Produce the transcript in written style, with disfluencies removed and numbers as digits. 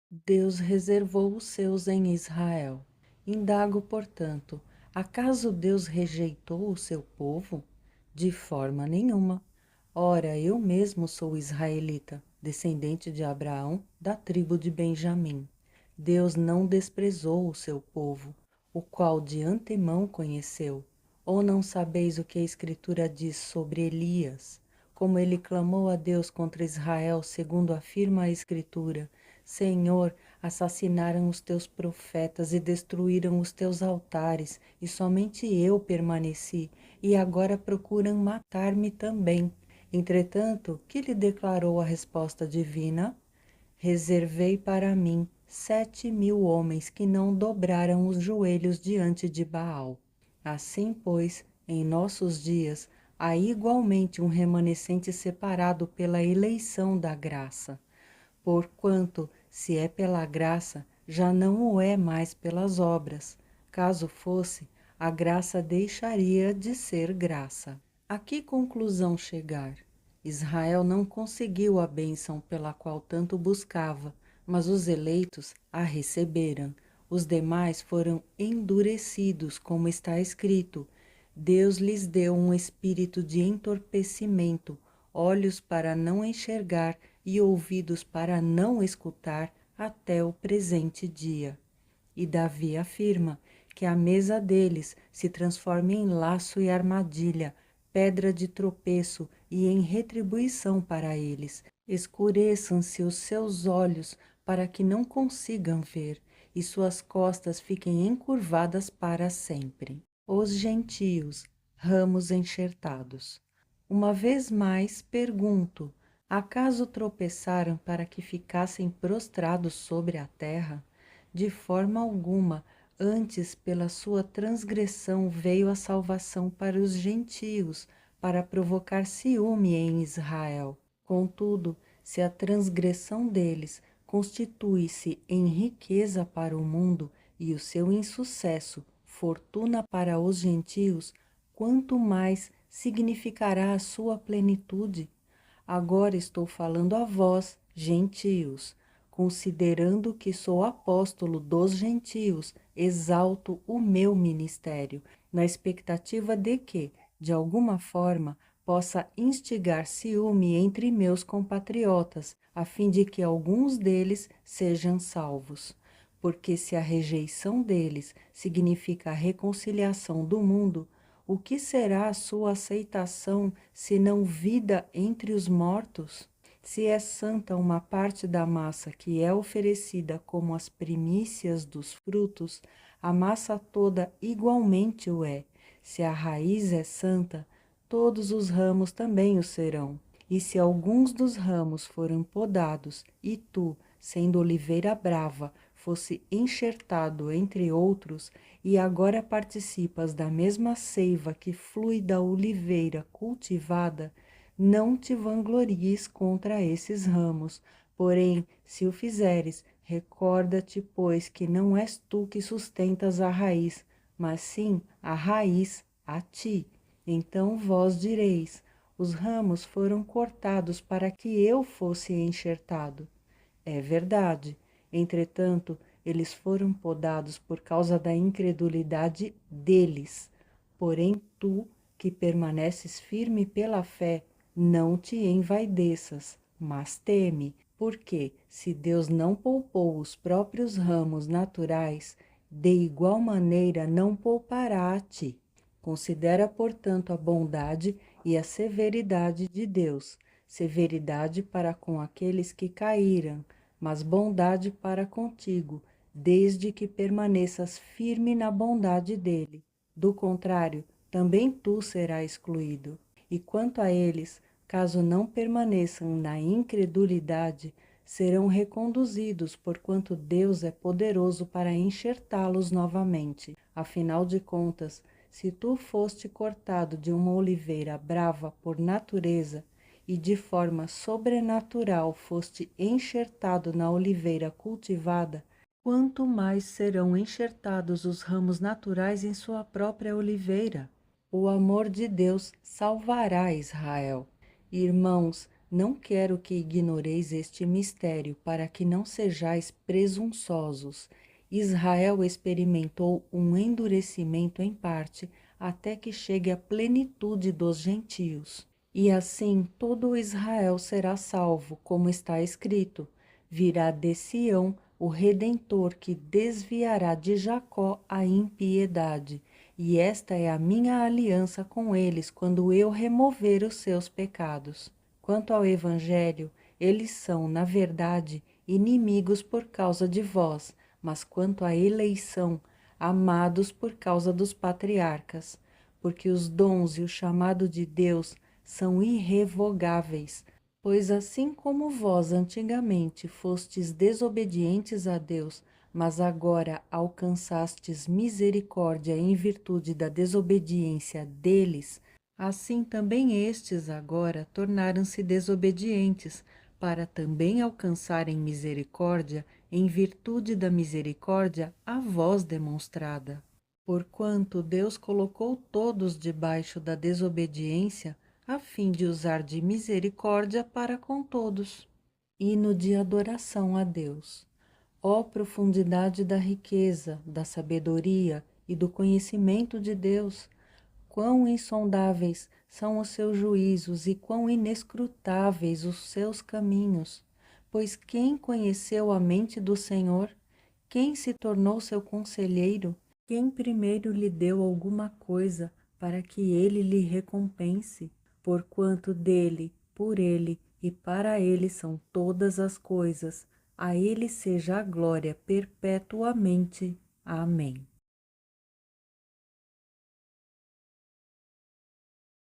Deus reservou os seus em Israel. Indago, portanto, acaso Deus rejeitou o seu povo? De forma nenhuma. Ora, eu mesmo sou israelita, descendente de Abraão, da tribo de Benjamim. Deus não desprezou o seu povo, o qual de antemão conheceu. Ou não sabeis o que a Escritura diz sobre Elias? Como ele clamou a Deus contra Israel, segundo afirma a Escritura: Senhor, assassinaram os teus profetas e destruíram os teus altares, e somente eu permaneci, e agora procuram matar-me também. Entretanto, que lhe declarou a resposta divina? Reservei para mim 7.000 homens que não dobraram os joelhos diante de Baal. Assim, pois, em nossos dias, há igualmente um remanescente separado pela eleição da graça. Porquanto, se é pela graça, já não o é mais pelas obras. Caso fosse, a graça deixaria de ser graça. A que conclusão chegar? Israel não conseguiu a bênção pela qual tanto buscava, mas os eleitos a receberam. Os demais foram endurecidos, como está escrito. Deus lhes deu um espírito de entorpecimento, olhos para não enxergar e ouvidos para não escutar até o presente dia. E Davi afirma que a mesa deles se transforma em laço e armadilha, pedra de tropeço e em retribuição para eles. Escureçam-se os seus olhos para que não consigam ver, e suas costas fiquem encurvadas para sempre. Os gentios, ramos enxertados. Uma vez mais pergunto: acaso tropeçaram para que ficassem prostrados sobre a terra? De forma alguma, antes pela sua transgressão veio a salvação para os gentios, para provocar ciúme em Israel. Contudo, se a transgressão deles constitui-se em riqueza para o mundo e o seu insucesso fortuna para os gentios, quanto mais significará a sua plenitude? Agora estou falando a vós, gentios. Considerando que sou apóstolo dos gentios, exalto o meu ministério, na expectativa de que, de alguma forma, possa instigar ciúme entre meus compatriotas, a fim de que alguns deles sejam salvos. Porque se a rejeição deles significa a reconciliação do mundo, o que será a sua aceitação, senão vida entre os mortos? Se é santa uma parte da massa que é oferecida como as primícias dos frutos, a massa toda igualmente o é. Se a raiz é santa, todos os ramos também o serão. E se alguns dos ramos forem podados, e tu, sendo oliveira brava, fosse enxertado entre outros, e agora participas da mesma seiva que flui da oliveira cultivada, não te vanglories contra esses ramos. Porém, se o fizeres, recorda-te, pois, que não és tu que sustentas a raiz, mas sim a raiz a ti. Então vós direis: os ramos foram cortados para que eu fosse enxertado. É verdade. Entretanto, eles foram podados por causa da incredulidade deles. Porém, tu, que permaneces firme pela fé, não te envaideças, mas teme, porque, se Deus não poupou os próprios ramos naturais, de igual maneira não poupará a ti. Considera, portanto, a bondade e a severidade de Deus, severidade para com aqueles que caíram, mas bondade para contigo, desde que permaneças firme na bondade dele. Do contrário, também tu serás excluído. E quanto a eles, caso não permaneçam na incredulidade, serão reconduzidos, porquanto Deus é poderoso para enxertá-los novamente. Afinal de contas, se tu foste cortado de uma oliveira brava por natureza, e de forma sobrenatural foste enxertado na oliveira cultivada, quanto mais serão enxertados os ramos naturais em sua própria oliveira. O amor de Deus salvará Israel. Irmãos, Não quero que ignoreis este mistério, para que não sejais presunçosos. Israel experimentou um endurecimento em parte, até que chegue à plenitude dos gentios. E assim todo Israel será salvo, como está escrito: virá de Sião o Redentor, que desviará de Jacó a impiedade. E esta é a minha aliança com eles, quando eu remover os seus pecados. Quanto ao Evangelho, eles são, na verdade, inimigos por causa de vós, mas quanto à eleição, amados por causa dos patriarcas, porque os dons e o chamado de Deus são irrevogáveis, pois assim como vós antigamente fostes desobedientes a Deus, mas agora alcançastes misericórdia em virtude da desobediência deles, assim também estes agora tornaram-se desobedientes, para também alcançarem misericórdia em virtude da misericórdia a vós demonstrada. Porquanto Deus colocou todos debaixo da desobediência, a fim de usar de misericórdia para com todos. Hino de adoração a Deus. Ó profundidade da riqueza, da sabedoria e do conhecimento de Deus! Quão insondáveis são os seus juízos e quão inescrutáveis os seus caminhos! Pois quem conheceu a mente do Senhor? Quem se tornou seu conselheiro? Quem primeiro lhe deu alguma coisa para que ele lhe recompense? Porquanto dele, por ele e para ele são todas as coisas, a ele seja a glória perpetuamente. Amém.